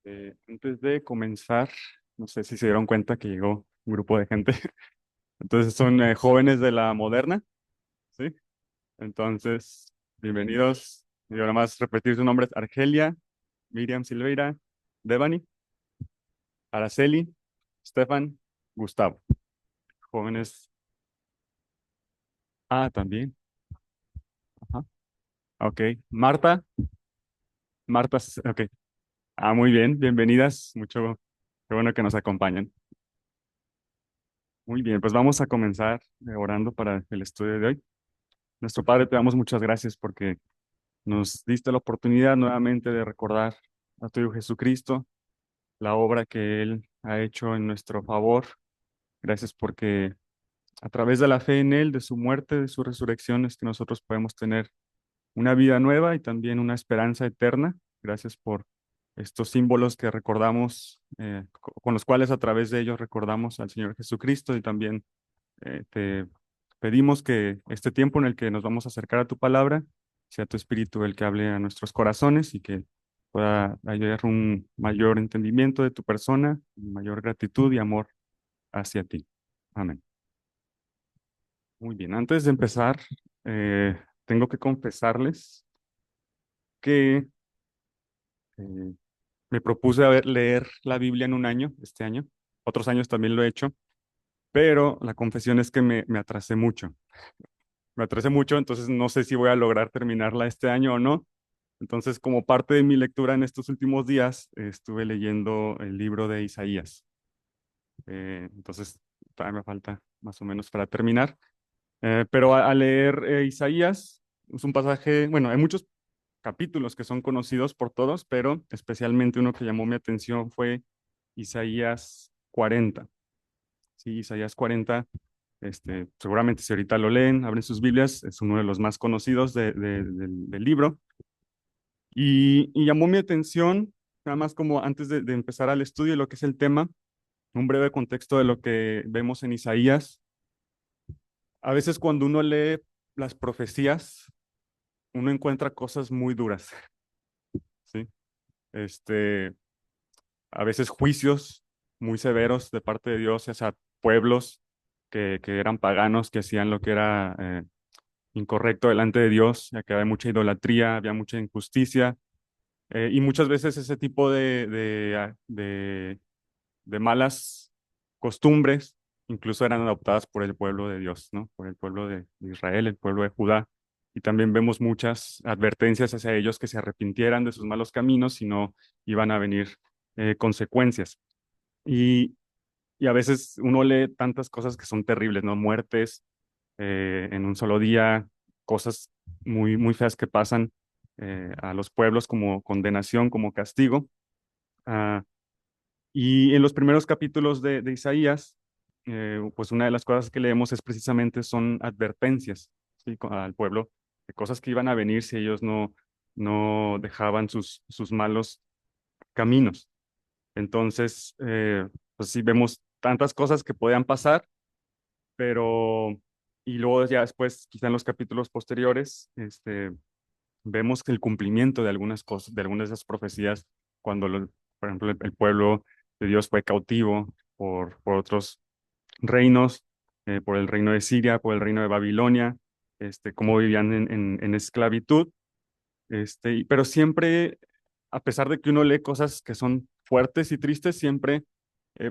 Antes de comenzar, no sé si se dieron cuenta que llegó un grupo de gente. Entonces son jóvenes de la Moderna, ¿sí? Entonces, bienvenidos. Y ahora más repetir sus nombres: Argelia, Miriam Silveira, Devani, Araceli, Stefan, Gustavo. Jóvenes. Ah, también. Ajá. Ok. Marta, ok. Ah, muy bien, bienvenidas. Qué bueno que nos acompañan. Muy bien, pues vamos a comenzar orando para el estudio de hoy. Nuestro Padre, te damos muchas gracias porque nos diste la oportunidad nuevamente de recordar a tu Hijo Jesucristo, la obra que Él ha hecho en nuestro favor. Gracias porque a través de la fe en Él, de su muerte, de su resurrección, es que nosotros podemos tener una vida nueva y también una esperanza eterna. Gracias por estos símbolos que recordamos, con los cuales a través de ellos recordamos al Señor Jesucristo, y también te pedimos que este tiempo en el que nos vamos a acercar a tu palabra, sea tu Espíritu el que hable a nuestros corazones y que pueda hallar un mayor entendimiento de tu persona, mayor gratitud y amor hacia ti. Amén. Muy bien, antes de empezar, tengo que confesarles que eh, me propuse leer la Biblia en un año, este año. Otros años también lo he hecho, pero la confesión es que me atrasé mucho. Me atrasé mucho, entonces no sé si voy a lograr terminarla este año o no. Entonces, como parte de mi lectura en estos últimos días, estuve leyendo el libro de Isaías. Entonces, todavía me falta más o menos para terminar. Pero al leer Isaías, es un pasaje, bueno, hay muchos capítulos que son conocidos por todos, pero especialmente uno que llamó mi atención fue Isaías 40. Sí, Isaías 40, seguramente si ahorita lo leen, abren sus Biblias, es uno de los más conocidos del libro. Y llamó mi atención, nada más como antes de empezar al estudio de lo que es el tema, un breve contexto de lo que vemos en Isaías. A veces cuando uno lee las profecías, uno encuentra cosas muy duras, ¿sí? Este, a veces juicios muy severos de parte de Dios hacia pueblos que eran paganos, que hacían lo que era incorrecto delante de Dios, ya que había mucha idolatría, había mucha injusticia, y muchas veces ese tipo de malas costumbres incluso eran adoptadas por el pueblo de Dios, ¿no? Por el pueblo de Israel, el pueblo de Judá. Y también vemos muchas advertencias hacia ellos que se arrepintieran de sus malos caminos, si no iban a venir consecuencias. Y, y a veces uno lee tantas cosas que son terribles, ¿no? Muertes en un solo día, cosas muy feas que pasan a los pueblos como condenación, como castigo. Ah, y en los primeros capítulos de Isaías, pues una de las cosas que leemos es precisamente son advertencias, ¿sí? Al pueblo de cosas que iban a venir si ellos no dejaban sus malos caminos. Entonces, pues sí vemos tantas cosas que podían pasar, pero y luego ya después, quizá en los capítulos posteriores, vemos que el cumplimiento de algunas cosas, de algunas de esas profecías, cuando, por ejemplo, el pueblo de Dios fue cautivo por otros reinos, por el reino de Siria, por el reino de Babilonia, cómo vivían en esclavitud, pero siempre, a pesar de que uno lee cosas que son fuertes y tristes, siempre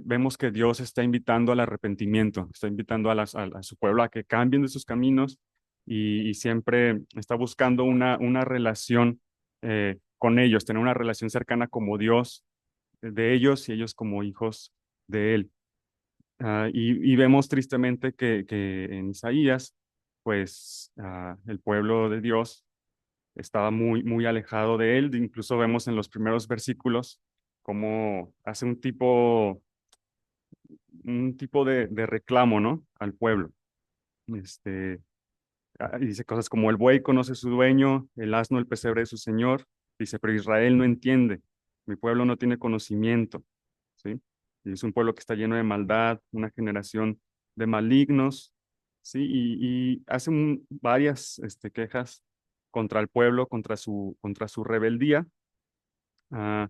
vemos que Dios está invitando al arrepentimiento, está invitando a su pueblo a que cambien de sus caminos, y siempre está buscando una relación con ellos, tener una relación cercana como Dios de ellos y ellos como hijos de Él. Y vemos tristemente que en Isaías, pues el pueblo de Dios estaba muy alejado de él. Incluso vemos en los primeros versículos cómo hace un tipo de reclamo, ¿no? Al pueblo. Este, y dice cosas como: el buey conoce a su dueño, el asno el pesebre de su señor. Dice, pero Israel no entiende, mi pueblo no tiene conocimiento, ¿sí? Y es un pueblo que está lleno de maldad, una generación de malignos, ¿sí? Y hace varias quejas contra el pueblo, contra su rebeldía. Ah,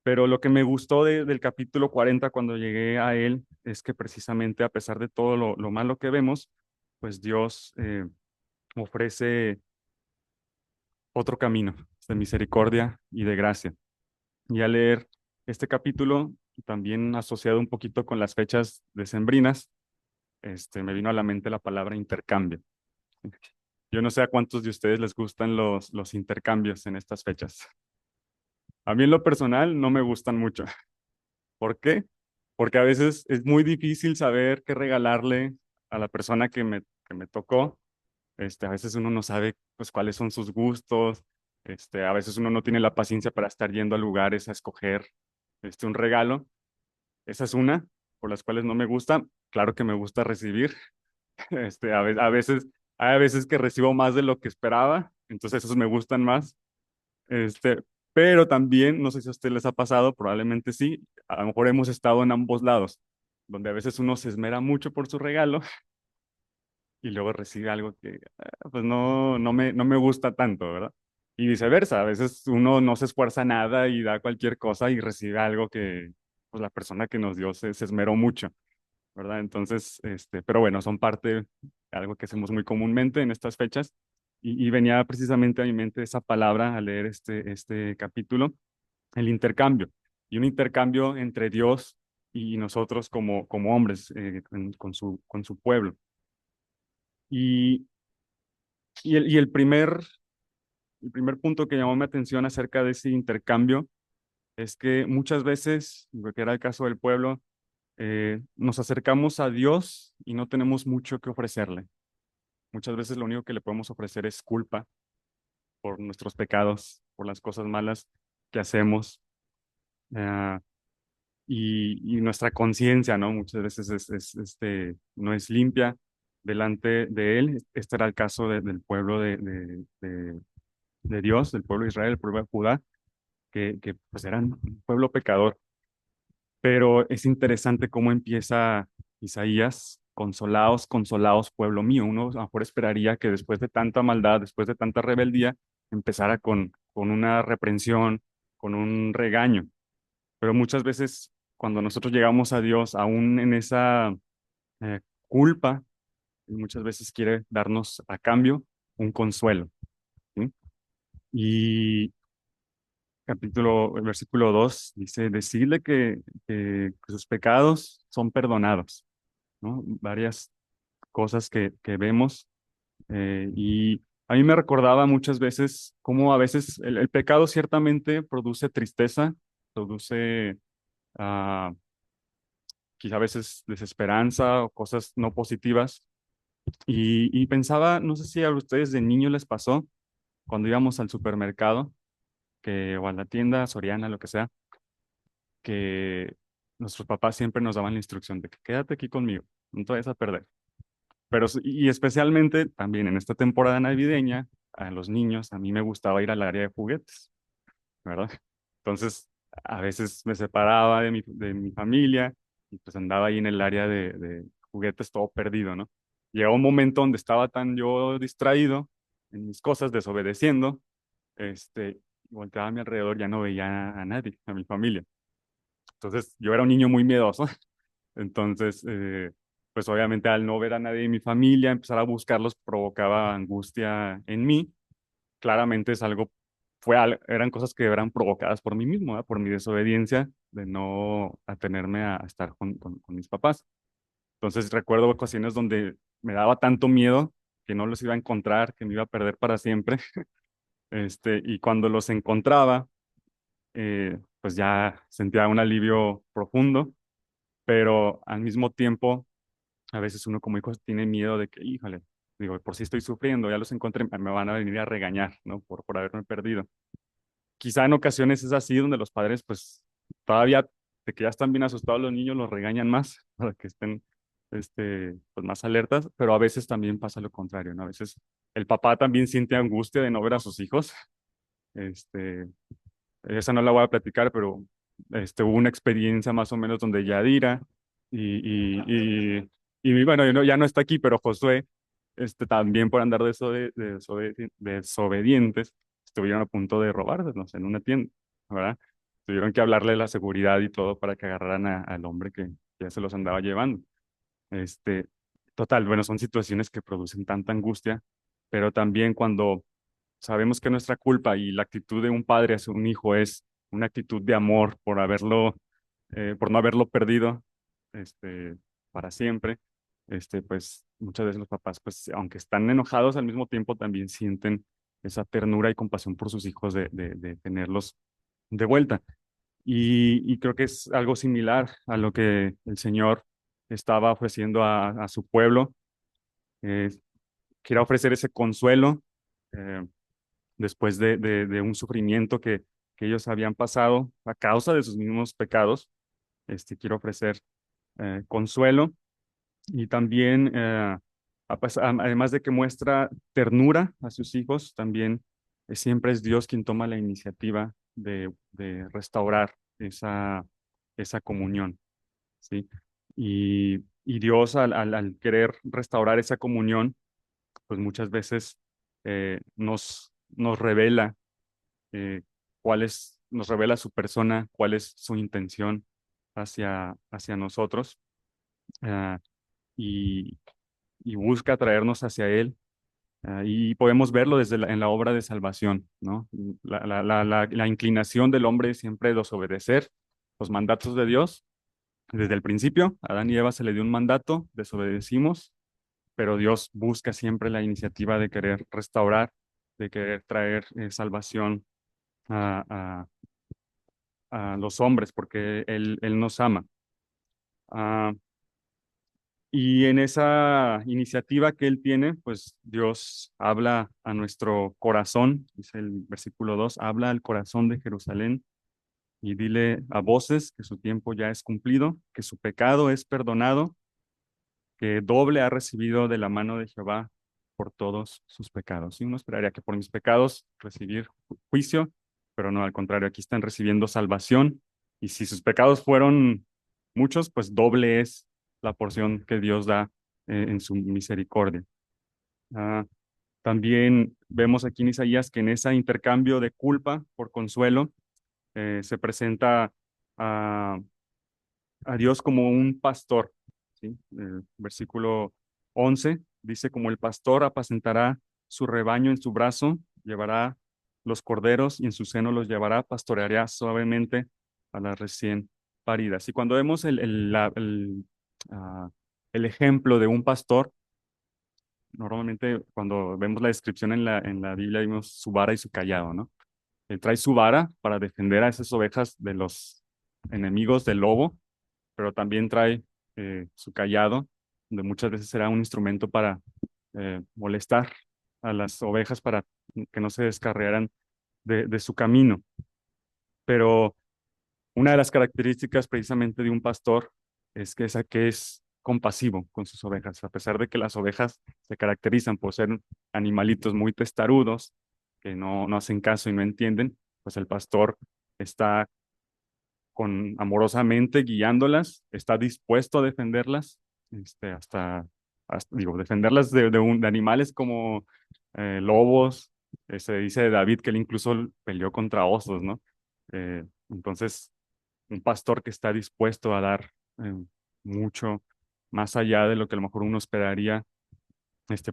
Pero lo que me gustó del capítulo 40 cuando llegué a él es que precisamente a pesar de todo lo malo que vemos, pues Dios ofrece otro camino de misericordia y de gracia. Y al leer este capítulo, también asociado un poquito con las fechas decembrinas, me vino a la mente la palabra intercambio. Yo no sé a cuántos de ustedes les gustan los intercambios en estas fechas. A mí en lo personal no me gustan mucho. ¿Por qué? Porque a veces es muy difícil saber qué regalarle a la persona que me tocó. A veces uno no sabe pues cuáles son sus gustos. A veces uno no tiene la paciencia para estar yendo a lugares a escoger un regalo. Esa es una por las cuales no me gusta. Claro que me gusta recibir. Hay a veces que recibo más de lo que esperaba, entonces esos me gustan más. Pero también, no sé si a ustedes les ha pasado, probablemente sí, a lo mejor hemos estado en ambos lados, donde a veces uno se esmera mucho por su regalo y luego recibe algo que pues no me gusta tanto, ¿verdad? Y viceversa, a veces uno no se esfuerza nada y da cualquier cosa y recibe algo que pues la persona que nos dio se esmeró mucho, ¿verdad? Entonces, pero bueno, son parte de algo que hacemos muy comúnmente en estas fechas. Y venía precisamente a mi mente esa palabra al leer este capítulo, el intercambio. Y un intercambio entre Dios y nosotros como hombres, con su pueblo. Y, y el primer punto que llamó mi atención acerca de ese intercambio es que muchas veces, lo que era el caso del pueblo, nos acercamos a Dios y no tenemos mucho que ofrecerle. Muchas veces lo único que le podemos ofrecer es culpa por nuestros pecados, por las cosas malas que hacemos, ah, y nuestra conciencia, ¿no? Muchas veces no es limpia delante de Él. Este era el caso del pueblo de Dios, del pueblo de Israel, el pueblo de Judá, que pues eran un pueblo pecador. Pero es interesante cómo empieza Isaías: consolaos, consolaos, pueblo mío. Uno a lo mejor esperaría que después de tanta maldad, después de tanta rebeldía, empezara con una reprensión, con un regaño. Pero muchas veces cuando nosotros llegamos a Dios, aún en esa culpa, muchas veces quiere darnos a cambio un consuelo, ¿sí? Y el versículo 2 dice: decirle que sus pecados son perdonados, ¿no? Varias cosas que vemos, y a mí me recordaba muchas veces cómo a veces el pecado ciertamente produce tristeza, produce ah, quizá a veces desesperanza o cosas no positivas. Y pensaba, no sé si a ustedes de niño les pasó, cuando íbamos al supermercado o a la tienda, Soriana, lo que sea, que nuestros papás siempre nos daban la instrucción de que quédate aquí conmigo, no te vayas a perder. Pero, y especialmente también en esta temporada navideña, a los niños, a mí me gustaba ir al área de juguetes, ¿verdad? Entonces, a veces me separaba de mi familia y pues andaba ahí en el área de juguetes todo perdido, ¿no? Llegó un momento donde estaba tan yo distraído en mis cosas, desobedeciendo, volteaba a mi alrededor, ya no veía a nadie, a mi familia. Entonces, yo era un niño muy miedoso. Entonces, pues obviamente al no ver a nadie de mi familia, empezar a buscarlos provocaba angustia en mí. Claramente es algo, eran cosas que eran provocadas por mí mismo, ¿verdad? Por mi desobediencia de no atenerme a estar con mis papás. Entonces recuerdo ocasiones donde me daba tanto miedo que no los iba a encontrar, que me iba a perder para siempre. Y cuando los encontraba, pues ya sentía un alivio profundo, pero al mismo tiempo a veces uno como hijo tiene miedo de que, híjole, digo, por si estoy sufriendo, ya los encontré, me van a venir a regañar, ¿no? Por haberme perdido. Quizá en ocasiones es así donde los padres, pues, todavía de que ya están bien asustados los niños, los regañan más para que estén, pues, más alertas, pero a veces también pasa lo contrario, ¿no? A veces el papá también siente angustia de no ver a sus hijos. Este, esa no la voy a platicar, pero hubo una experiencia más o menos donde Yadira y bueno, ya no está aquí, pero Josué, también por andar desobedientes, estuvieron a punto de robárselos en una tienda, ¿verdad? tuvieron que hablarle de la seguridad y todo para que agarraran al hombre que ya se los andaba llevando. Este, total, bueno, son situaciones que producen tanta angustia, pero también cuando sabemos que nuestra culpa y la actitud de un padre hacia un hijo es una actitud de amor por no haberlo perdido, este, para siempre, pues muchas veces los papás, pues aunque están enojados, al mismo tiempo también sienten esa ternura y compasión por sus hijos de tenerlos de vuelta. Y creo que es algo similar a lo que el Señor estaba ofreciendo a su pueblo. Eh, Quiere ofrecer ese consuelo eh, después de un sufrimiento que ellos habían pasado a causa de sus mismos pecados. Quiere ofrecer consuelo y también, además de que muestra ternura a sus hijos, también siempre es Dios quien toma la iniciativa de restaurar esa comunión, ¿sí? Y Dios al querer restaurar esa comunión, pues muchas veces nos revela nos revela su persona, cuál es su intención hacia nosotros, ah, y, y busca traernos hacia Él. Y podemos verlo en la obra de salvación, ¿no? La inclinación del hombre siempre es desobedecer los mandatos de Dios. Desde el principio, a Adán y Eva se le dio un mandato, desobedecimos, pero Dios busca siempre la iniciativa de querer restaurar, de querer traer salvación a, a los hombres, porque Él nos ama. Ah, y en esa iniciativa que Él tiene, pues Dios habla a nuestro corazón, dice el versículo 2, habla al corazón de Jerusalén y dile a voces que su tiempo ya es cumplido, que su pecado es perdonado, que doble ha recibido de la mano de Jehová por todos sus pecados. Y uno esperaría que por mis pecados recibir juicio, pero no, al contrario, aquí están recibiendo salvación. Y si sus pecados fueron muchos, pues doble es la porción que Dios da en su misericordia. Ah, también vemos aquí en Isaías que en ese intercambio de culpa por consuelo se presenta a a Dios como un pastor, ¿sí? El versículo 11 dice, como el pastor apacentará su rebaño en su brazo, llevará los corderos y en su seno los llevará, pastoreará suavemente a las recién paridas. Y cuando vemos el ejemplo de un pastor, normalmente cuando vemos la descripción en la Biblia, vemos su vara y su callado, ¿no? Él trae su vara para defender a esas ovejas de los enemigos del lobo, pero también trae su callado, donde muchas veces será un instrumento para molestar a las ovejas para que no se descarriaran de su camino. Pero una de las características precisamente de un pastor es que es compasivo con sus ovejas, a pesar de que las ovejas se caracterizan por ser animalitos muy testarudos, que no hacen caso y no entienden, pues el pastor está amorosamente guiándolas, está dispuesto a defenderlas, digo, defenderlas de animales como lobos. Se dice de David que él incluso peleó contra osos, ¿no? Entonces, un pastor que está dispuesto a dar eh, mucho más allá de lo que a lo mejor uno esperaría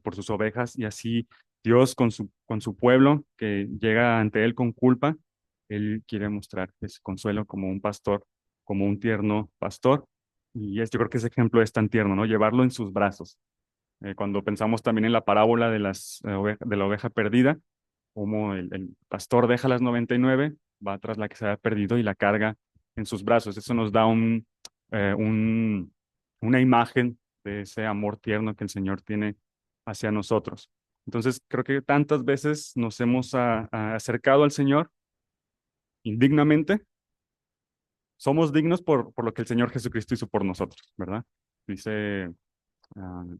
por sus ovejas, y así Dios con su pueblo que llega ante él con culpa, él quiere mostrar ese consuelo como un pastor, como un tierno pastor, y yo creo que ese ejemplo es tan tierno, ¿no? Llevarlo en sus brazos. Cuando pensamos también en la parábola de de la oveja perdida, como el pastor deja las 99, va tras la que se ha perdido y la carga en sus brazos. Eso nos da eh, un, una imagen de ese amor tierno que el Señor tiene hacia nosotros. Entonces, creo que tantas veces nos hemos acercado al Señor indignamente. Somos dignos por lo que el Señor Jesucristo hizo por nosotros, ¿verdad? Dice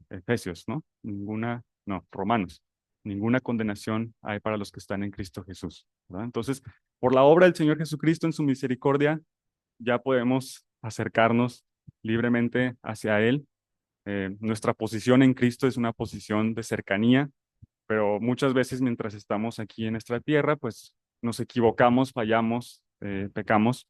Efesios, ¿no? No, Romanos. Ninguna condenación hay para los que están en Cristo Jesús, ¿verdad? Entonces, por la obra del Señor Jesucristo en su misericordia, ya podemos acercarnos libremente hacia Él. Nuestra posición en Cristo es una posición de cercanía, pero muchas veces mientras estamos aquí en nuestra tierra, pues nos equivocamos, fallamos, pecamos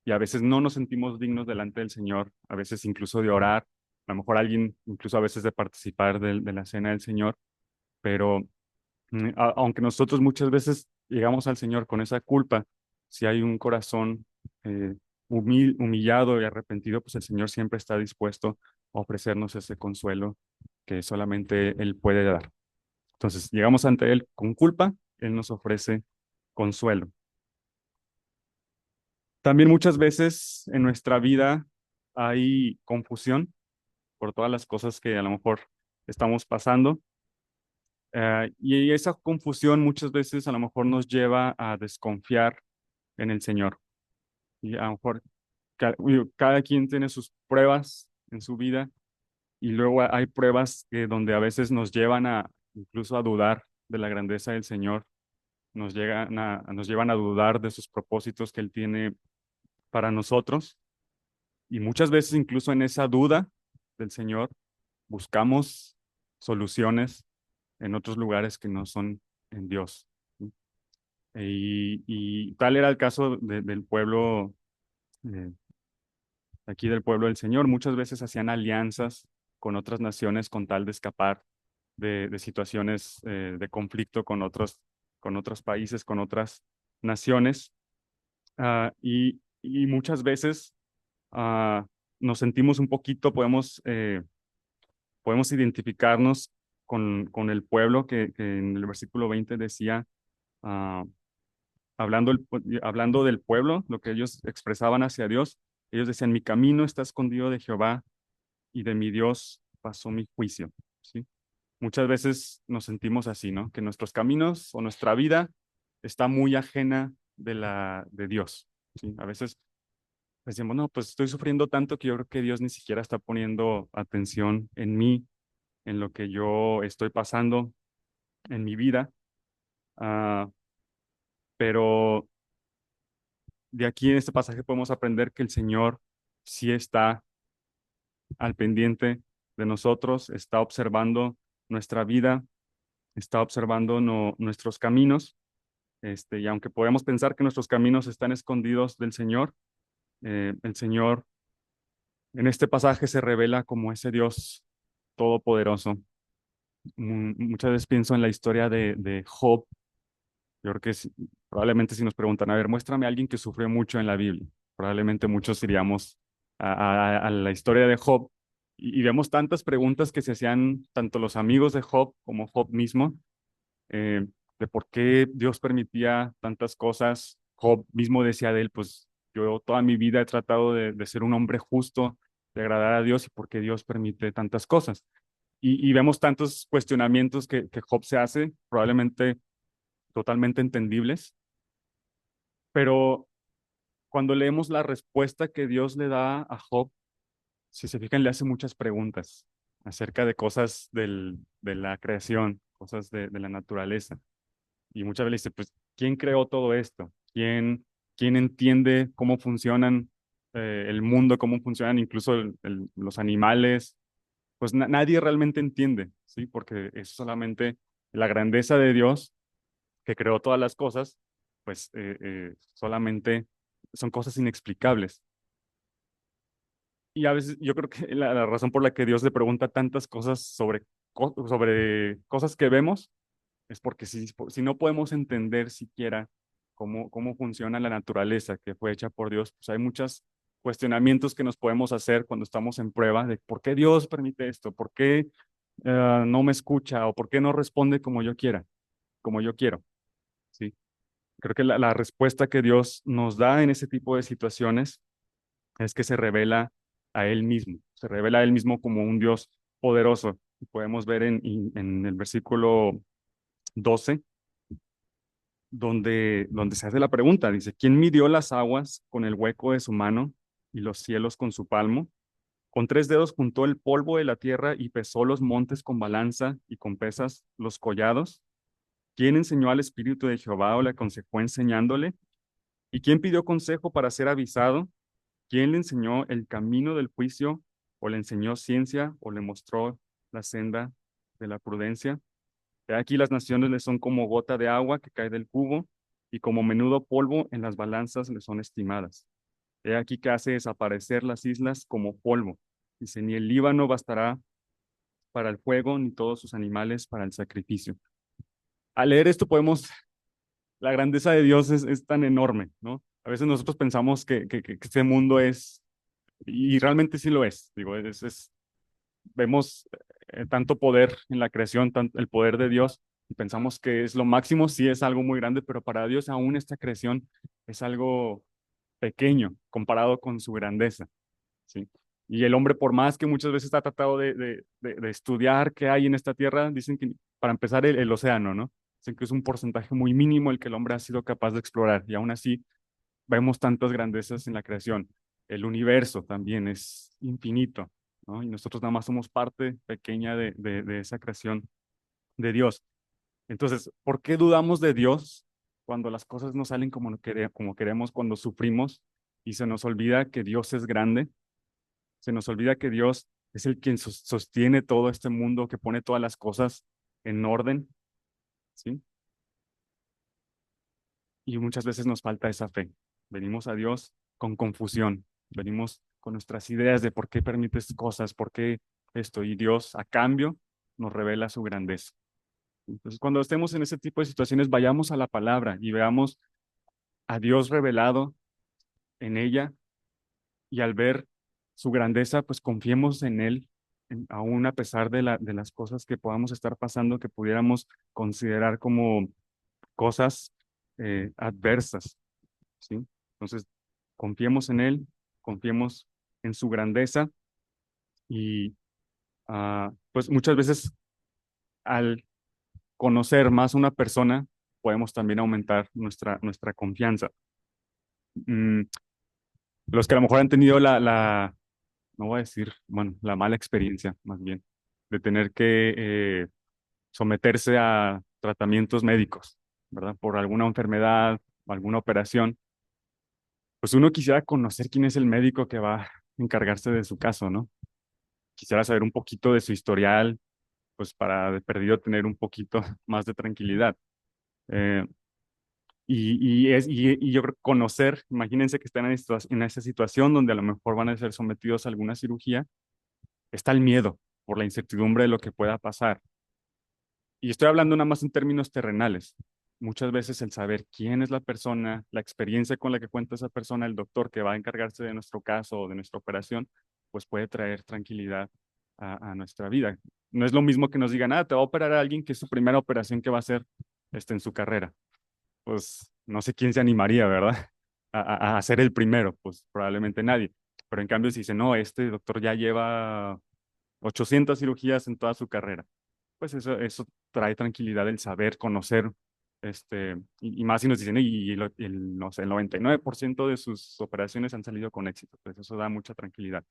y a veces no nos sentimos dignos delante del Señor, a veces incluso de orar, a lo mejor alguien incluso a veces de participar de la cena del Señor, pero aunque nosotros muchas veces llegamos al Señor con esa culpa, si hay un corazón eh, humillado y arrepentido, pues el Señor siempre está dispuesto a ofrecernos ese consuelo que solamente Él puede dar. Entonces, llegamos ante Él con culpa, Él nos ofrece consuelo. También muchas veces en nuestra vida hay confusión por todas las cosas que a lo mejor estamos pasando. Y esa confusión muchas veces a lo mejor nos lleva a desconfiar en el Señor. Y a lo mejor cada quien tiene sus pruebas en su vida y luego hay pruebas donde a veces nos llevan a incluso a dudar de la grandeza del Señor, nos llevan a dudar de sus propósitos que Él tiene para nosotros. Y muchas veces incluso en esa duda del Señor buscamos soluciones en otros lugares que no son en Dios. ¿Sí? Y tal era el caso del pueblo, eh, aquí del pueblo del Señor. Muchas veces hacían alianzas con otras naciones con tal de escapar de situaciones de conflicto con otros países, con otras naciones. Y muchas veces ah, nos sentimos un poquito, podemos identificarnos con el pueblo que en el versículo 20 decía, ah, hablando del pueblo, lo que ellos expresaban hacia Dios, ellos decían, mi camino está escondido de Jehová y de mi Dios pasó mi juicio. ¿Sí? Muchas veces nos sentimos así, ¿no? Que nuestros caminos o nuestra vida está muy ajena de Dios. ¿Sí? A veces decimos, no, pues estoy sufriendo tanto que yo creo que Dios ni siquiera está poniendo atención en mí, en lo que yo estoy pasando en mi vida. Ah, pero de aquí en este pasaje podemos aprender que el Señor sí está al pendiente de nosotros, está observando nuestra vida, está observando nuestros caminos. Y aunque podemos pensar que nuestros caminos están escondidos del Señor, el Señor en este pasaje se revela como ese Dios todopoderoso. Muchas veces pienso en la historia de Job. Yo creo que probablemente si nos preguntan, a ver, muéstrame a alguien que sufrió mucho en la Biblia, probablemente muchos iríamos a la historia de Job y vemos tantas preguntas que se hacían tanto los amigos de Job como Job mismo, de por qué Dios permitía tantas cosas. Job mismo decía de él, pues yo toda mi vida he tratado de ser un hombre justo, de agradar a Dios y por qué Dios permite tantas cosas. Y vemos tantos cuestionamientos que Job se hace, probablemente totalmente entendibles, pero cuando leemos la respuesta que Dios le da a Job, si se fijan, le hace muchas preguntas acerca de cosas de la creación, cosas de la naturaleza. Y muchas veces dice, pues, ¿quién creó todo esto? ¿Quién entiende cómo funcionan el mundo, cómo funcionan incluso los animales? Pues nadie realmente entiende, ¿sí? Porque es solamente la grandeza de Dios que creó todas las cosas, pues solamente son cosas inexplicables. Y a veces yo creo que la razón por la que Dios le pregunta tantas cosas sobre cosas que vemos es porque si no podemos entender siquiera cómo funciona la naturaleza que fue hecha por Dios, pues hay muchos cuestionamientos que nos podemos hacer cuando estamos en prueba de por qué Dios permite esto, por qué no me escucha o por qué no responde como yo quiero, ¿sí? Creo que la respuesta que Dios nos da en ese tipo de situaciones es que se revela a Él mismo, se revela a Él mismo como un Dios poderoso. Podemos ver en el versículo 12 donde se hace la pregunta, dice, ¿quién midió las aguas con el hueco de su mano y los cielos con su palmo? Con 3 dedos juntó el polvo de la tierra y pesó los montes con balanza y con pesas los collados. ¿Quién enseñó al Espíritu de Jehová o le aconsejó enseñándole? ¿Y quién pidió consejo para ser avisado? ¿Quién le enseñó el camino del juicio o le enseñó ciencia o le mostró la senda de la prudencia? He aquí las naciones le son como gota de agua que cae del cubo y como menudo polvo en las balanzas le son estimadas. He aquí que hace desaparecer las islas como polvo. Dice, ni el Líbano bastará para el fuego, ni todos sus animales para el sacrificio. Al leer esto podemos, la grandeza de Dios es tan enorme, ¿no? A veces nosotros pensamos que este mundo es, y realmente sí lo es, digo, vemos tanto poder en la creación, tanto el poder de Dios, y pensamos que es lo máximo, sí es algo muy grande, pero para Dios aún esta creación es algo pequeño comparado con su grandeza, ¿sí? Y el hombre, por más que muchas veces ha tratado de estudiar qué hay en esta tierra, dicen que, para empezar, el océano, ¿no? Dicen que es un porcentaje muy mínimo el que el hombre ha sido capaz de explorar, y aún así vemos tantas grandezas en la creación. El universo también es infinito, ¿no? Y nosotros nada más somos parte pequeña de esa creación de Dios. Entonces, ¿por qué dudamos de Dios cuando las cosas no salen como queremos, cuando sufrimos y se nos olvida que Dios es grande? Se nos olvida que Dios es el quien sostiene todo este mundo, que pone todas las cosas en orden, ¿sí? Y muchas veces nos falta esa fe. Venimos a Dios con confusión, venimos con nuestras ideas de por qué permites cosas, por qué esto, y Dios a cambio nos revela su grandeza. Entonces, cuando estemos en ese tipo de situaciones, vayamos a la palabra y veamos a Dios revelado en ella, y al ver su grandeza, pues confiemos en Él, aún a pesar de las cosas que podamos estar pasando, que pudiéramos considerar como cosas adversas, ¿sí? Entonces, confiemos en Él, confiemos en su grandeza, y pues muchas veces al conocer más a una persona, podemos también aumentar nuestra confianza. Mm, los que a lo mejor han tenido no voy a decir, bueno, la mala experiencia más bien, de tener que someterse a tratamientos médicos, ¿verdad? Por alguna enfermedad o alguna operación, pues uno quisiera conocer quién es el médico que va a encargarse de su caso, ¿no? Quisiera saber un poquito de su historial, pues para de perdido tener un poquito más de tranquilidad. Eh, y yo creo que conocer, imagínense que están en esa situación donde a lo mejor van a ser sometidos a alguna cirugía, está el miedo por la incertidumbre de lo que pueda pasar. Y estoy hablando nada más en términos terrenales. Muchas veces el saber quién es la persona, la experiencia con la que cuenta esa persona, el doctor que va a encargarse de nuestro caso o de nuestra operación, pues puede traer tranquilidad a nuestra vida. No es lo mismo que nos digan, te va a operar a alguien que es su primera operación que va a hacer en su carrera. Pues no sé quién se animaría, ¿verdad? A hacer el primero, pues probablemente nadie. Pero en cambio, si dice, no, este doctor ya lleva 800 cirugías en toda su carrera, pues eso trae tranquilidad el saber, conocer, y más si nos dicen, no sé, el 99% de sus operaciones han salido con éxito, pues eso da mucha tranquilidad.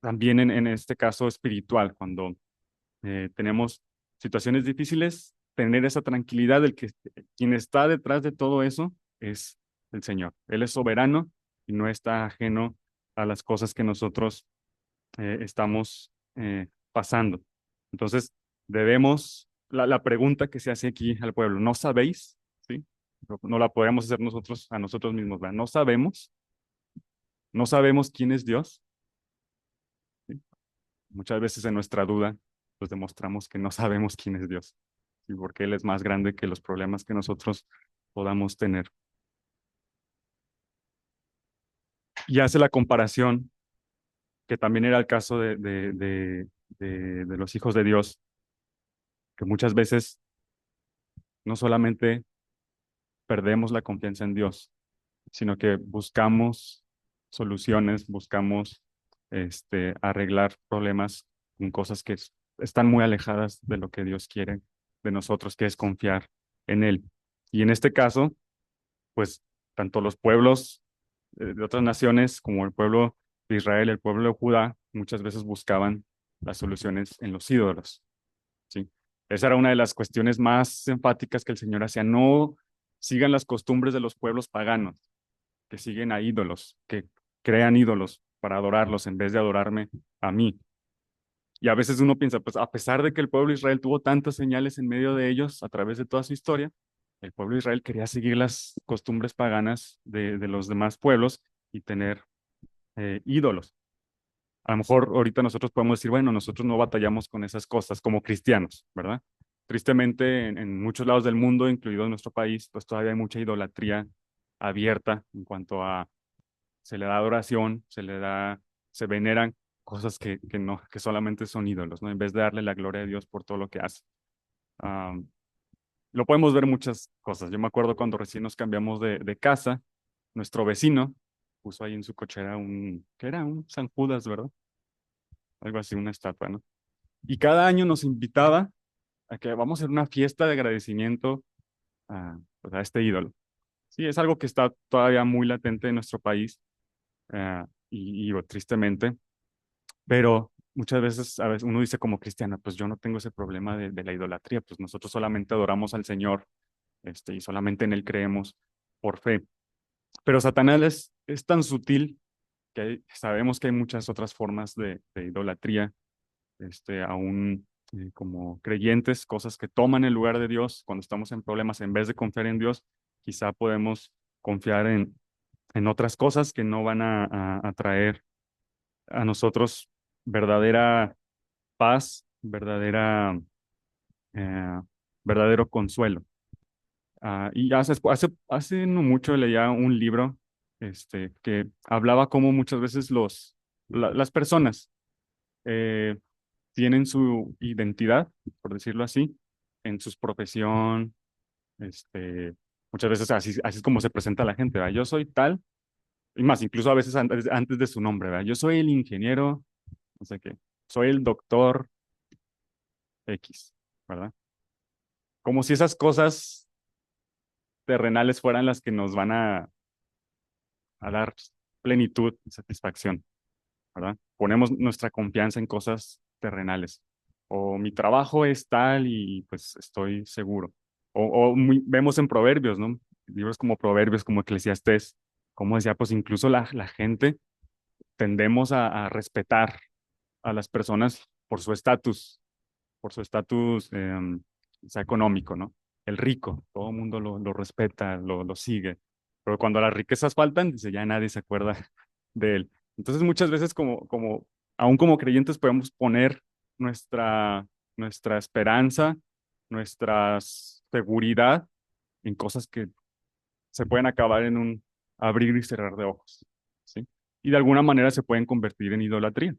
También en este caso espiritual, cuando tenemos situaciones difíciles, tener esa tranquilidad del que quien está detrás de todo eso es el Señor. Él es soberano y no está ajeno a las cosas que nosotros estamos pasando. Entonces, la pregunta que se hace aquí al pueblo, ¿no sabéis? ¿Sí? No la podemos hacer nosotros a nosotros mismos, ¿verdad? No sabemos quién es Dios, ¿sí? Muchas veces en nuestra duda, pues demostramos que no sabemos quién es Dios, ¿sí? Porque Él es más grande que los problemas que nosotros podamos tener. Y hace la comparación, que también era el caso de los hijos de Dios, que muchas veces no solamente perdemos la confianza en Dios, sino que buscamos soluciones, buscamos arreglar problemas con cosas que están muy alejadas de lo que Dios quiere de nosotros, que es confiar en Él. Y en este caso, pues tanto los pueblos de otras naciones como el pueblo de Israel, el pueblo de Judá, muchas veces buscaban las soluciones en los ídolos, ¿sí? Esa era una de las cuestiones más enfáticas que el Señor hacía. No sigan las costumbres de los pueblos paganos, que siguen a ídolos, que crean ídolos para adorarlos en vez de adorarme a mí. Y a veces uno piensa, pues a pesar de que el pueblo de Israel tuvo tantas señales en medio de ellos a través de toda su historia, El pueblo de Israel quería seguir las costumbres paganas de los demás pueblos y tener ídolos. A lo mejor ahorita nosotros podemos decir, bueno, nosotros no batallamos con esas cosas como cristianos, ¿verdad? Tristemente, en muchos lados del mundo, incluido nuestro país, pues todavía hay mucha idolatría abierta en cuanto a se le da adoración, se veneran cosas que no, que solamente son ídolos, ¿no? En vez de darle la gloria a Dios por todo lo que hace. Am, lo podemos ver muchas cosas. Yo me acuerdo cuando recién nos cambiamos de casa, nuestro vecino puso ahí en su cochera ¿qué era? Un San Judas, ¿verdad? Algo así, una estatua, ¿no? Y cada año nos invitaba a que vamos a hacer una fiesta de agradecimiento pues, a este ídolo. Sí, es algo que está todavía muy latente en nuestro país y tristemente, pero muchas veces, a veces uno dice como cristiano, pues yo no tengo ese problema de la idolatría, pues nosotros solamente adoramos al Señor y solamente en Él creemos por fe. Pero Satanás es tan sutil que sabemos que hay muchas otras formas de idolatría aún como creyentes, cosas que toman el lugar de Dios cuando estamos en problemas, en vez de confiar en Dios, quizá podemos confiar en otras cosas que no van a traer a nosotros verdadera paz, eh, verdadero consuelo. Y hace no mucho leía un libro que hablaba cómo muchas veces las personas eh, tienen su identidad, por decirlo así, en su profesión, muchas veces así es como se presenta la gente, ¿verdad? Yo soy tal, y más, incluso a veces antes de su nombre, ¿verdad? Yo soy el ingeniero, no sé qué, soy el doctor X, ¿verdad? Como si esas cosas terrenales fueran las que nos van a dar plenitud y satisfacción, ¿verdad? Ponemos nuestra confianza en cosas terrenales. O mi trabajo es tal y pues estoy seguro. Vemos en Proverbios, ¿no? Libros como Proverbios, como Eclesiastés, como decía, pues incluso la gente tendemos a respetar a las personas por su estatus o sea, económico, ¿no? El rico, todo el mundo lo respeta, lo sigue. Pero cuando las riquezas faltan, dice, ya nadie se acuerda de él. Entonces, muchas veces, aún como creyentes, podemos poner nuestra, nuestra esperanza, nuestra seguridad en cosas que se pueden acabar en un abrir y cerrar de ojos, ¿sí? Y de alguna manera se pueden convertir en idolatría.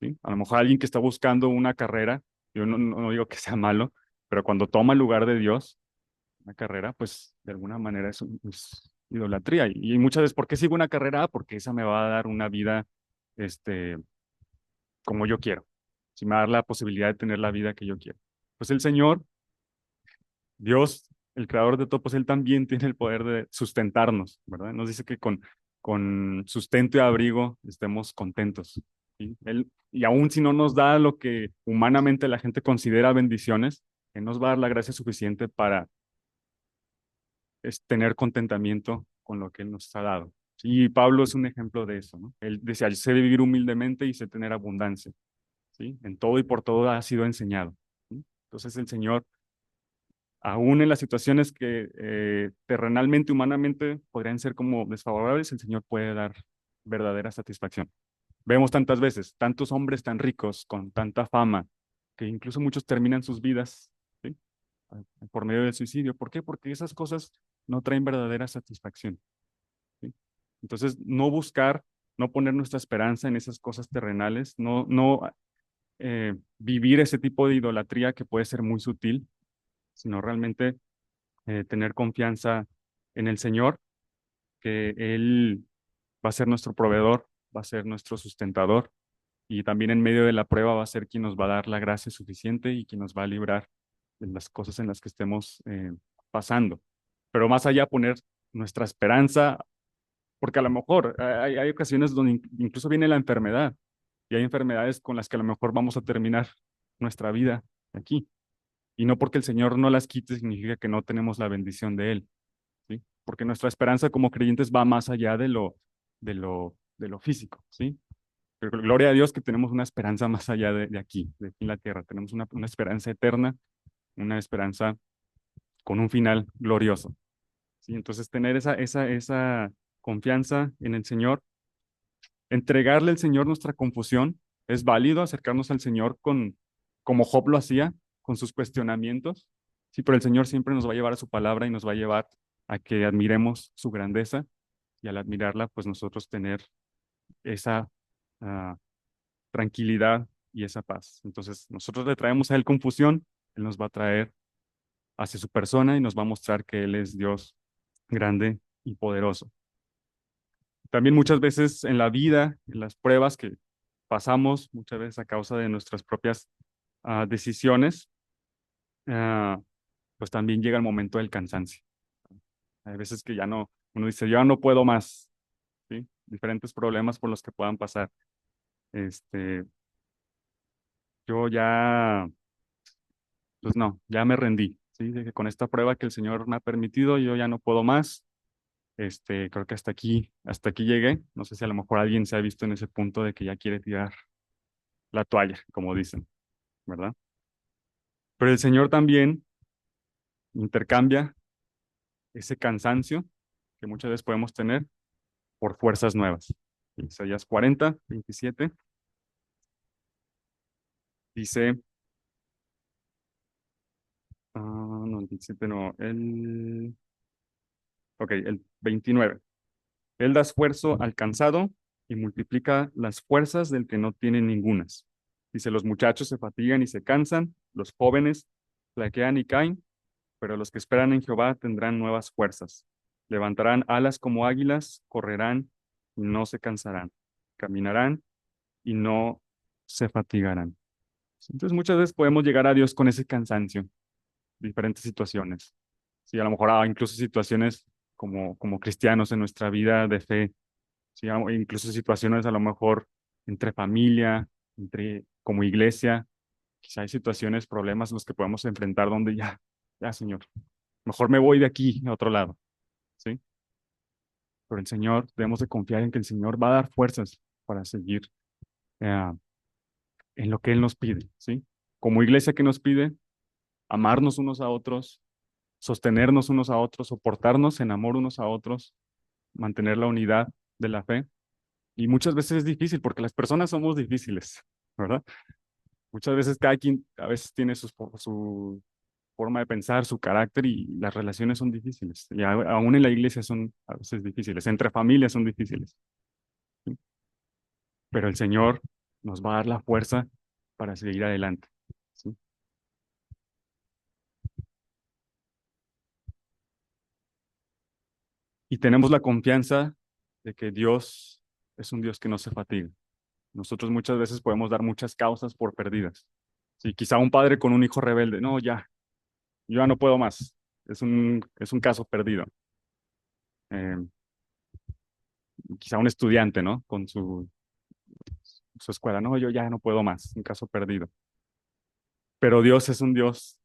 ¿Sí? A lo mejor alguien que está buscando una carrera, yo no digo que sea malo, pero cuando toma el lugar de Dios, una carrera, pues de alguna manera es idolatría. Y muchas veces, ¿por qué sigo una carrera? Porque esa me va a dar una vida, este, como yo quiero. Si me va a dar la posibilidad de tener la vida que yo quiero. Pues el Señor, Dios, el creador de todo, pues Él también tiene el poder de sustentarnos, ¿verdad? Nos dice que con sustento y abrigo estemos contentos. ¿Sí? Y aún si no nos da lo que humanamente la gente considera bendiciones, Él nos va a dar la gracia suficiente para tener contentamiento con lo que Él nos ha dado. Y Pablo es un ejemplo de eso, ¿no? Él decía, yo sé vivir humildemente y sé tener abundancia, ¿sí? En todo y por todo ha sido enseñado. ¿Sí? Entonces el Señor aún en las situaciones que terrenalmente, humanamente podrían ser como desfavorables, el Señor puede dar verdadera satisfacción. Vemos tantas veces, tantos hombres tan ricos, con tanta fama, que incluso muchos terminan sus vidas, ¿sí? Por medio del suicidio. ¿Por qué? Porque esas cosas no traen verdadera satisfacción, ¿sí? Entonces, no buscar, no poner nuestra esperanza en esas cosas terrenales, no vivir ese tipo de idolatría que puede ser muy sutil, sino realmente tener confianza en el Señor, que Él va a ser nuestro proveedor, va a ser nuestro sustentador y también en medio de la prueba va a ser quien nos va a dar la gracia suficiente y quien nos va a librar de las cosas en las que estemos pasando. Pero más allá poner nuestra esperanza, porque a lo mejor hay ocasiones donde incluso viene la enfermedad y hay enfermedades con las que a lo mejor vamos a terminar nuestra vida aquí. Y no porque el Señor no las quite significa que no tenemos la bendición de Él. ¿Sí? Porque nuestra esperanza como creyentes va más allá de lo físico, ¿sí? Pero gloria a Dios que tenemos una esperanza más allá de aquí en la tierra. Tenemos una esperanza eterna, una esperanza con un final glorioso. ¿Sí? Entonces, tener esa confianza en el Señor, entregarle al Señor nuestra confusión, es válido acercarnos al Señor como Job lo hacía, con sus cuestionamientos. Sí, pero el Señor siempre nos va a llevar a su palabra y nos va a llevar a que admiremos su grandeza y al admirarla, pues nosotros tener esa ah, tranquilidad y esa paz. Entonces, nosotros le traemos a Él confusión, Él nos va a traer hacia su persona y nos va a mostrar que Él es Dios grande y poderoso. También muchas veces en la vida, en las pruebas que pasamos, muchas veces a causa de nuestras propias decisiones, ah, pues también llega el momento del cansancio. Hay veces que ya no, uno dice, yo ya no puedo más, ¿sí? Diferentes problemas por los que puedan pasar. Este, yo ya, pues no, ya me rendí, ¿sí? De que con esta prueba que el Señor me ha permitido, yo ya no puedo más. Creo que hasta aquí llegué. No sé si a lo mejor alguien se ha visto en ese punto de que ya quiere tirar la toalla, como dicen, ¿verdad? Pero el Señor también intercambia ese cansancio que muchas veces podemos tener por fuerzas nuevas. Isaías 40:27 dice, no, el 27 no, el 29. Él da esfuerzo al cansado y multiplica las fuerzas del que no tiene ningunas. Dice, los muchachos se fatigan y se cansan, los jóvenes flaquean y caen, pero los que esperan en Jehová tendrán nuevas fuerzas. Levantarán alas como águilas, correrán y no se cansarán, caminarán y no se fatigarán. Entonces muchas veces podemos llegar a Dios con ese cansancio, diferentes situaciones. Sí, a lo mejor incluso situaciones como cristianos en nuestra vida de fe, sí, incluso situaciones a lo mejor entre familia, como iglesia, quizá hay situaciones, problemas los que podemos enfrentar donde ya, Señor, mejor me voy de aquí a otro lado, ¿sí? Pero el Señor, debemos de confiar en que el Señor va a dar fuerzas para seguir eh, en lo que Él nos pide, ¿sí? Como iglesia que nos pide, amarnos unos a otros, sostenernos unos a otros, soportarnos en amor unos a otros, mantener la unidad de la fe. Y muchas veces es difícil porque las personas somos difíciles, ¿verdad? Muchas veces cada quien a veces tiene su forma de pensar, su carácter y las relaciones son difíciles. Y aún en la iglesia son a veces difíciles, entre familias son difíciles, ¿sí? Pero el Señor nos va a dar la fuerza para seguir adelante, ¿sí? Y tenemos la confianza de que Dios es un Dios que no se fatiga. Nosotros muchas veces podemos dar muchas causas por perdidas. Sí, quizá un padre con un hijo rebelde, no, ya, yo ya no puedo más. Es un caso perdido. Eh, Quizá un estudiante, ¿no? Con su escuela, no, yo ya no puedo más, un caso perdido. Pero Dios es un Dios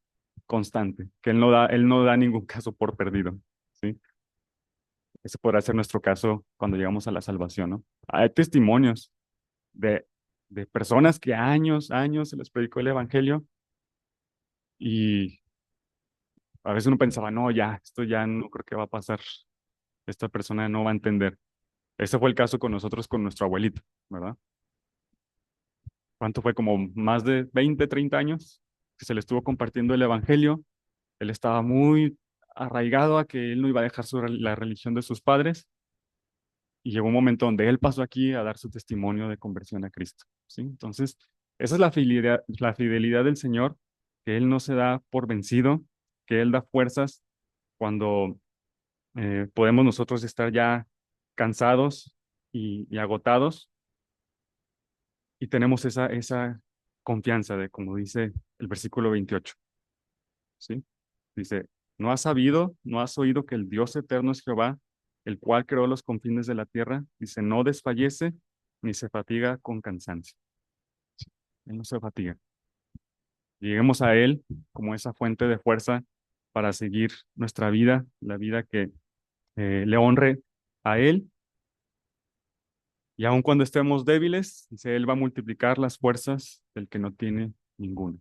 constante, que Él no da ningún caso por perdido, ¿sí? Ese podrá ser nuestro caso cuando llegamos a la salvación, ¿no? Hay testimonios de, de personas que años se les predicó el Evangelio y a veces uno pensaba, no, ya, esto ya no creo que va a pasar, esta persona no va a entender. Ese fue el caso con nosotros, con nuestro abuelito, ¿verdad? ¿Cuánto fue? Como más de 20, 30 años que se le estuvo compartiendo el Evangelio. Él estaba muy arraigado a que él no iba a dejar la religión de sus padres y llegó un momento donde él pasó aquí a dar su testimonio de conversión a Cristo, ¿sí? Entonces, esa es la fidelidad del Señor, que Él no se da por vencido, que Él da fuerzas cuando podemos nosotros estar ya cansados y agotados y tenemos esa confianza de, como dice el versículo 28, ¿sí? Dice, ¿no has sabido, no has oído que el Dios eterno es Jehová, el cual creó los confines de la tierra? Dice, no desfallece ni se fatiga con cansancio. Él no se fatiga. Lleguemos a Él como esa fuente de fuerza para seguir nuestra vida, la vida que le honre a Él. Y aun cuando estemos débiles, dice, Él va a multiplicar las fuerzas del que no tiene ninguna.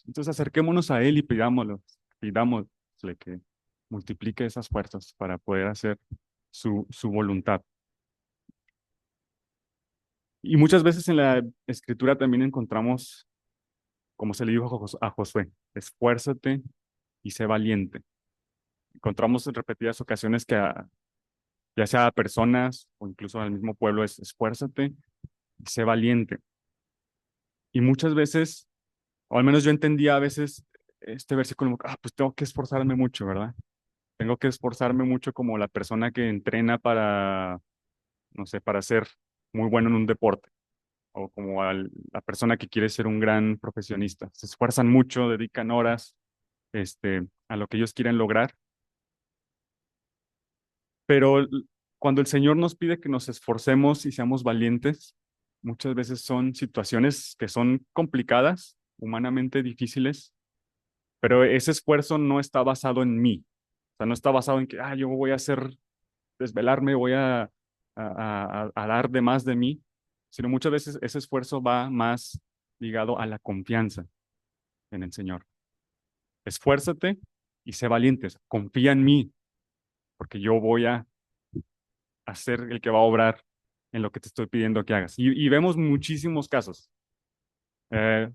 Entonces acerquémonos a Él y pidámosle que multiplique esas fuerzas para poder hacer su voluntad. Y muchas veces en la escritura también encontramos, como se le dijo a Josué, esfuérzate y sé valiente. Encontramos en repetidas ocasiones que ya sea a personas o incluso al mismo pueblo es esfuérzate y sé valiente. Y muchas veces, o al menos yo entendía a veces este versículo, pues tengo que esforzarme mucho, ¿verdad? Tengo que esforzarme mucho como la persona que entrena para, no sé, para ser muy bueno en un deporte, o como la persona que quiere ser un gran profesionista. Se esfuerzan mucho, dedican horas, a lo que ellos quieren lograr, pero cuando el Señor nos pide que nos esforcemos y seamos valientes, muchas veces son situaciones que son complicadas, humanamente difíciles, pero ese esfuerzo no está basado en mí. O sea, no está basado en que, yo voy a hacer, desvelarme, voy a dar de más de mí, sino muchas veces ese esfuerzo va más ligado a la confianza en el Señor. Esfuérzate y sé valiente, confía en mí, porque yo voy a ser el que va a obrar en lo que te estoy pidiendo que hagas. Y vemos muchísimos casos. Eh,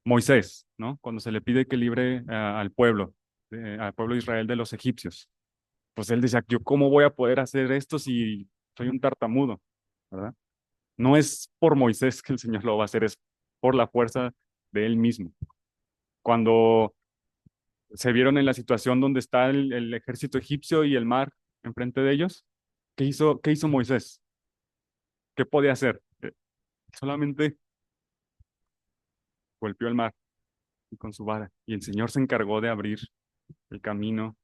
Moisés, ¿no? Cuando se le pide que libre al pueblo de Israel de los egipcios, pues él decía, yo cómo voy a poder hacer esto si soy un tartamudo, ¿verdad? No es por Moisés que el Señor lo va a hacer, es por la fuerza de él mismo. Cuando se vieron en la situación donde está el ejército egipcio y el mar enfrente de ellos, qué hizo Moisés? ¿Qué podía hacer? Solamente golpeó el mar y con su vara. Y el Señor se encargó de abrir el camino.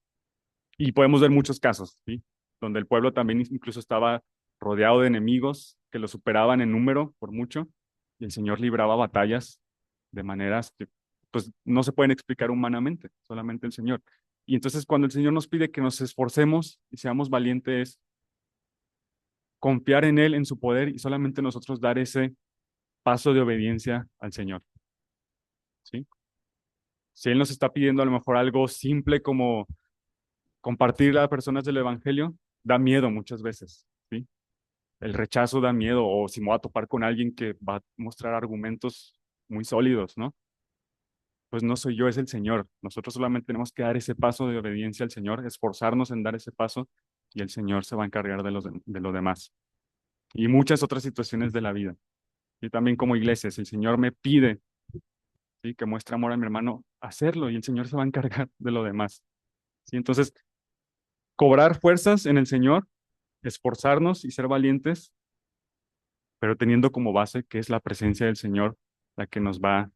Y podemos ver muchos casos, ¿sí? Donde el pueblo también incluso estaba rodeado de enemigos que lo superaban en número por mucho. Y el Señor libraba batallas de maneras que pues no se pueden explicar humanamente, solamente el Señor. Y entonces cuando el Señor nos pide que nos esforcemos y seamos valientes, confiar en Él, en su poder y solamente nosotros dar ese paso de obediencia al Señor, ¿sí? Si Él nos está pidiendo a lo mejor algo simple como compartir a personas del Evangelio, da miedo muchas veces, ¿sí? El rechazo da miedo, o si me voy a topar con alguien que va a mostrar argumentos muy sólidos, ¿no? Pues no soy yo, es el Señor. Nosotros solamente tenemos que dar ese paso de obediencia al Señor, esforzarnos en dar ese paso y el Señor se va a encargar de lo demás. Y muchas otras situaciones de la vida. Y también como iglesia, si el Señor me pide, ¿sí? Que muestre amor a mi hermano, hacerlo y el Señor se va a encargar de lo demás. ¿Sí? Entonces, cobrar fuerzas en el Señor, esforzarnos y ser valientes, pero teniendo como base que es la presencia del Señor la que nos va a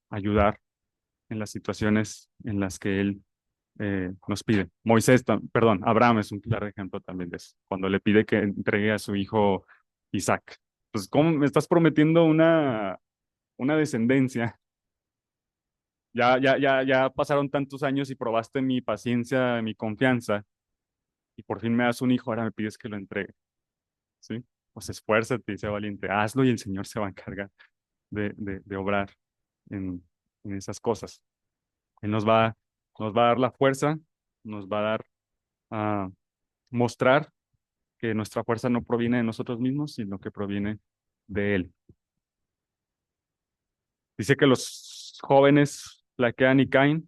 ayudar en las situaciones en las que Él nos pide. Perdón, Abraham es un claro ejemplo también de eso, cuando le pide que entregue a su hijo Isaac. Pues, ¿cómo me estás prometiendo una descendencia? Ya pasaron tantos años y probaste mi paciencia, mi confianza, y por fin me das un hijo, ahora me pides que lo entregue, ¿sí? Pues esfuérzate y sé valiente, hazlo y el Señor se va a encargar de obrar en, en esas cosas. Él nos va a dar la fuerza, nos va a dar a mostrar que nuestra fuerza no proviene de nosotros mismos, sino que proviene de Él. Dice que los jóvenes flaquean y caen.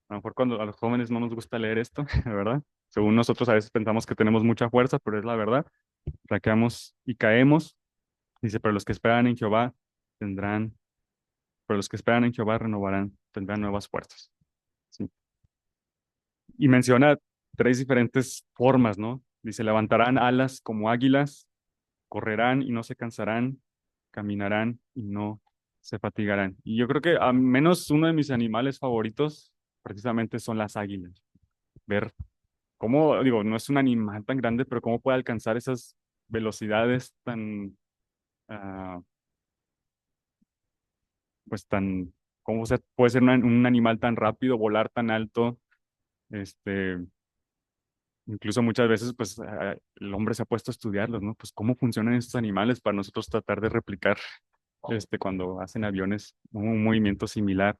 A lo mejor cuando a los jóvenes no nos gusta leer esto, ¿verdad? Según nosotros a veces pensamos que tenemos mucha fuerza, pero es la verdad. Flaqueamos y caemos. Dice, pero los que esperan en Jehová tendrán, pero los que esperan en Jehová renovarán, tendrán nuevas fuerzas. ¿Sí? Y menciona tres diferentes formas, ¿no? Dice, levantarán alas como águilas, correrán y no se cansarán, caminarán y no se fatigarán. Y yo creo que al menos uno de mis animales favoritos precisamente son las águilas. Ver cómo, digo, no es un animal tan grande, pero cómo puede alcanzar esas velocidades tan, ah, pues tan, cómo puede ser un animal tan rápido, volar tan alto, este, incluso muchas veces, pues el hombre se ha puesto a estudiarlos, ¿no? Pues cómo funcionan estos animales para nosotros tratar de replicar, cuando hacen aviones, un movimiento similar.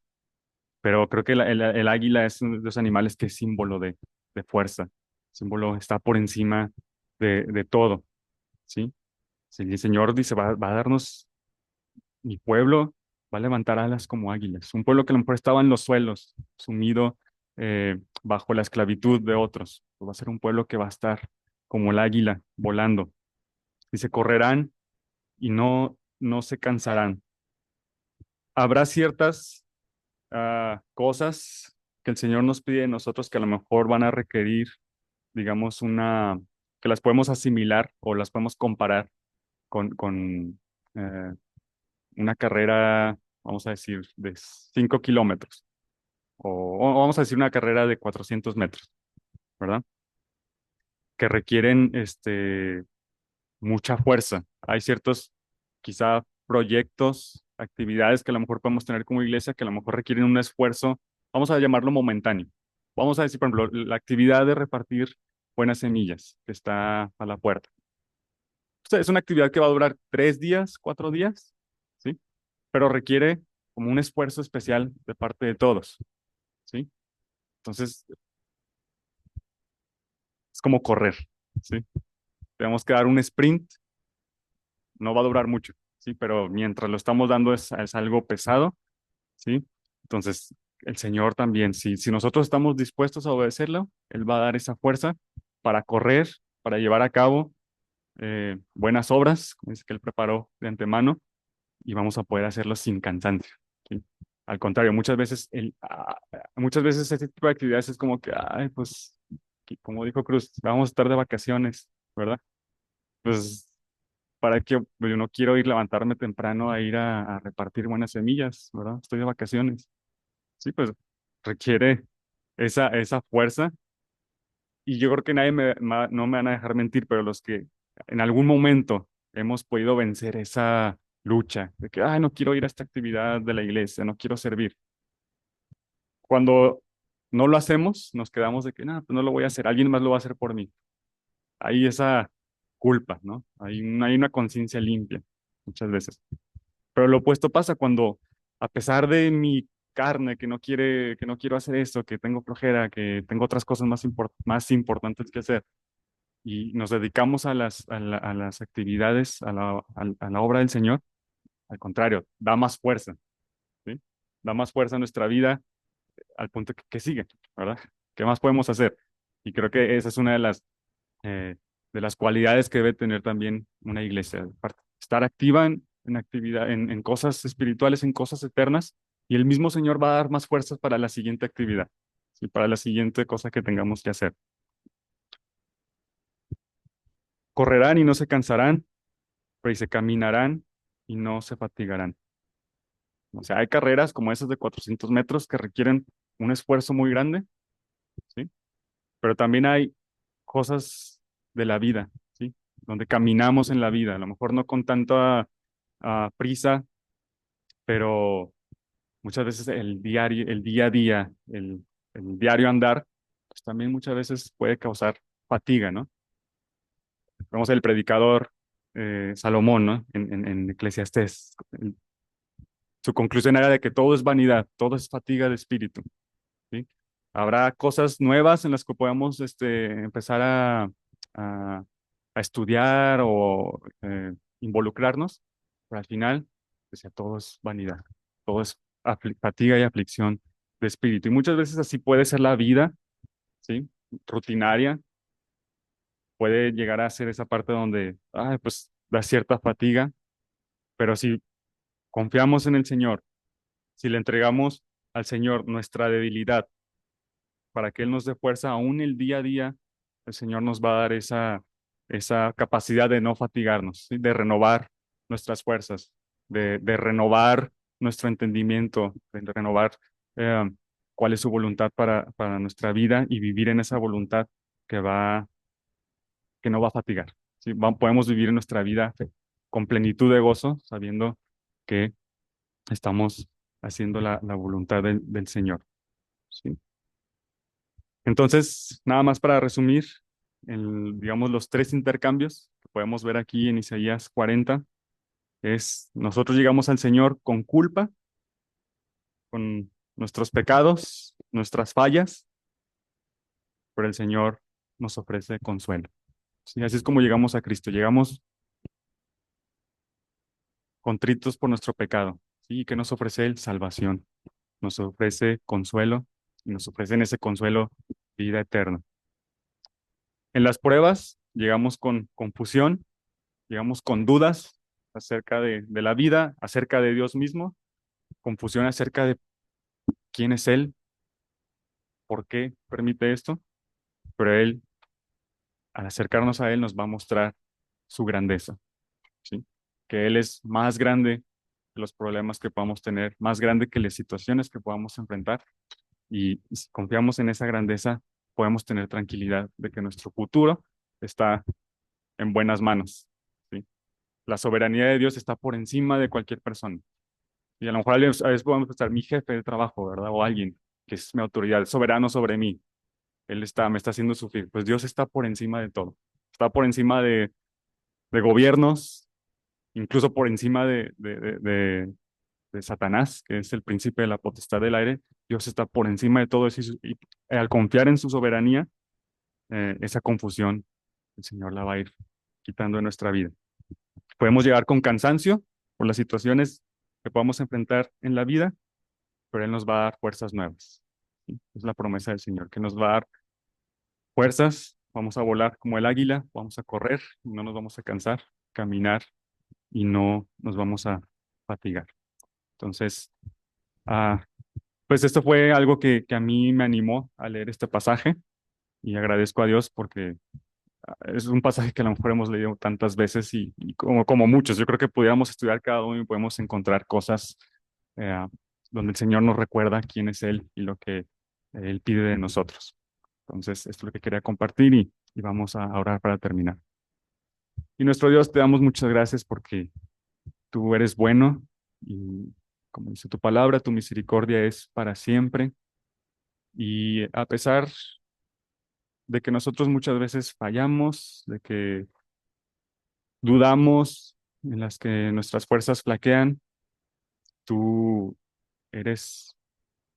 Pero creo que el águila es uno de los animales que es símbolo de fuerza. El símbolo está por encima de todo, ¿sí? Si el Señor dice, va a darnos mi pueblo, va a levantar alas como águilas. Un pueblo que a lo mejor estaba en los suelos, sumido bajo la esclavitud de otros. Va a ser un pueblo que va a estar como el águila volando. Y se correrán y no se cansarán. Habrá ciertas cosas que el Señor nos pide de nosotros que a lo mejor van a requerir, digamos, que las podemos asimilar o las podemos comparar con una carrera, vamos a decir, de 5 kilómetros o vamos a decir una carrera de 400 metros, ¿verdad? Que requieren mucha fuerza. Hay ciertos, quizá, proyectos, actividades que a lo mejor podemos tener como iglesia que a lo mejor requieren un esfuerzo, vamos a llamarlo momentáneo. Vamos a decir, por ejemplo, la actividad de repartir buenas semillas que está a la puerta. O sea, es una actividad que va a durar 3 días, 4 días, ¿sí? Pero requiere como un esfuerzo especial de parte de todos, ¿sí? Entonces, es como correr, ¿sí? Tenemos que dar un sprint, no va a durar mucho, ¿sí? Pero mientras lo estamos dando es algo pesado, ¿sí? Entonces, el Señor también, si nosotros estamos dispuestos a obedecerlo, Él va a dar esa fuerza para correr, para llevar a cabo buenas obras, como dice que Él preparó de antemano, y vamos a poder hacerlo sin cansancio, ¿sí? Al contrario, muchas veces este tipo de actividades es como que, ay, pues, como dijo Cruz, vamos a estar de vacaciones, ¿verdad? Pues, ¿para qué? Pues yo no quiero ir levantarme temprano a ir a repartir buenas semillas, ¿verdad? Estoy de vacaciones. Sí, pues requiere esa fuerza y yo creo que no me van a dejar mentir, pero los que en algún momento hemos podido vencer esa lucha de que, ay, no quiero ir a esta actividad de la iglesia, no quiero servir. Cuando no lo hacemos, nos quedamos de que, no, pues no lo voy a hacer, alguien más lo va a hacer por mí. Hay esa culpa, ¿no? Hay una conciencia limpia muchas veces. Pero lo opuesto pasa cuando, a pesar de mi carne que no quiero hacer esto, que tengo flojera, que tengo otras cosas más importantes que hacer, y nos dedicamos a las actividades, a la obra del Señor, al contrario, da más fuerza, ¿sí? Da más fuerza a nuestra vida al punto que sigue, ¿verdad? ¿Qué más podemos hacer? Y creo que esa es una de las cualidades que debe tener también una iglesia. Estar activa en actividad, en cosas espirituales, en cosas eternas, y el mismo Señor va a dar más fuerzas para la siguiente actividad, ¿sí? Para la siguiente cosa que tengamos que hacer. Correrán y no se cansarán, pero y se caminarán y no se fatigarán. O sea, hay carreras como esas de 400 metros que requieren un esfuerzo muy grande, ¿sí? Pero también hay cosas de la vida, ¿sí? Donde caminamos en la vida, a lo mejor no con tanta prisa, pero muchas veces el día a día, el diario andar, pues también muchas veces puede causar fatiga, ¿no? Vemos el predicador Salomón, ¿no? En Eclesiastés. Su conclusión era de que todo es vanidad, todo es fatiga de espíritu, ¿sí? Habrá cosas nuevas en las que podamos empezar a, a estudiar o involucrarnos, pero al final, pues ya todo es vanidad, todo es fatiga y aflicción de espíritu. Y muchas veces así puede ser la vida, ¿sí? Rutinaria, puede llegar a ser esa parte donde, ay, pues da cierta fatiga, pero si confiamos en el Señor, si le entregamos al Señor nuestra debilidad, para que Él nos dé fuerza aún el día a día, el Señor nos va a dar esa capacidad de no fatigarnos, ¿sí? De renovar nuestras fuerzas, de renovar nuestro entendimiento, de renovar eh, cuál es su voluntad para nuestra vida y vivir en esa voluntad que no va a fatigar, ¿sí? Podemos vivir nuestra vida con plenitud de gozo, sabiendo que estamos haciendo la voluntad del Señor, ¿sí? Entonces, nada más para resumir, digamos, los tres intercambios que podemos ver aquí en Isaías 40 es, nosotros llegamos al Señor con culpa, con nuestros pecados, nuestras fallas, pero el Señor nos ofrece consuelo. Sí, así es como llegamos a Cristo. Llegamos contritos por nuestro pecado. ¿Sí? ¿Y qué nos ofrece Él? Salvación. Nos ofrece consuelo y nos ofrece en ese consuelo vida eterna. En las pruebas llegamos con confusión, llegamos con dudas acerca de la vida, acerca de Dios mismo, confusión acerca de quién es Él, por qué permite esto, pero Él, al acercarnos a Él, nos va a mostrar su grandeza, ¿sí? Que Él es más grande que los problemas que podamos tener, más grande que las situaciones que podamos enfrentar. Y si confiamos en esa grandeza, podemos tener tranquilidad de que nuestro futuro está en buenas manos, ¿sí? La soberanía de Dios está por encima de cualquier persona. Y a lo mejor a veces podemos pensar, mi jefe de trabajo, ¿verdad? O alguien que es mi autoridad, soberano sobre mí. Me está haciendo sufrir. Pues Dios está por encima de todo. Está por encima de gobiernos, incluso por encima de Satanás, que es el príncipe de la potestad del aire. Dios está por encima de todo eso y al confiar en su soberanía, esa confusión, el Señor la va a ir quitando de nuestra vida. Podemos llegar con cansancio por las situaciones que podamos enfrentar en la vida, pero Él nos va a dar fuerzas nuevas. ¿Sí? Es la promesa del Señor, que nos va a dar fuerzas, vamos a volar como el águila, vamos a correr, y no nos vamos a cansar, caminar y no nos vamos a fatigar. Entonces, ah, pues esto fue algo que a mí me animó a leer este pasaje y agradezco a Dios porque es un pasaje que a lo mejor hemos leído tantas veces y como muchos, yo creo que pudiéramos estudiar cada uno y podemos encontrar cosas eh, donde el Señor nos recuerda quién es Él y lo que Él pide de nosotros. Entonces, esto es lo que quería compartir y vamos a orar para terminar. Y nuestro Dios, te damos muchas gracias porque tú eres bueno y como dice tu palabra, tu misericordia es para siempre. Y a pesar de que nosotros muchas veces fallamos, de que dudamos, en las que nuestras fuerzas flaquean, tú eres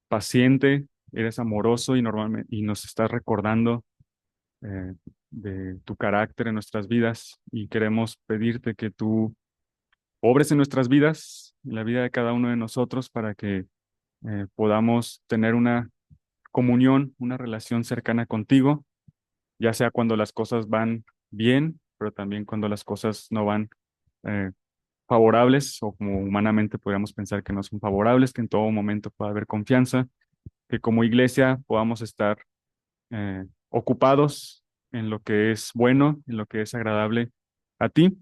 paciente, eres amoroso y normalmente y nos estás recordando eh, de tu carácter en nuestras vidas y queremos pedirte que tú obres en nuestras vidas, en la vida de cada uno de nosotros para que podamos tener una comunión, una relación cercana contigo, ya sea cuando las cosas van bien, pero también cuando las cosas no van eh, favorables o como humanamente podríamos pensar que no son favorables, que en todo momento pueda haber confianza, que como iglesia podamos estar ocupados en lo que es bueno, en lo que es agradable a ti,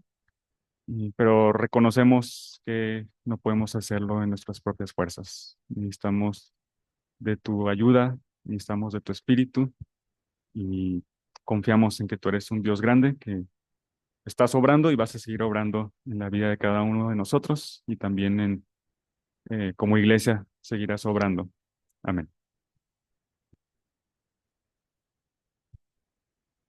pero reconocemos que no podemos hacerlo en nuestras propias fuerzas. Necesitamos de tu ayuda, necesitamos de tu espíritu y confiamos en que tú eres un Dios grande que estás obrando y vas a seguir obrando en la vida de cada uno de nosotros y también como iglesia seguirás obrando. Amén.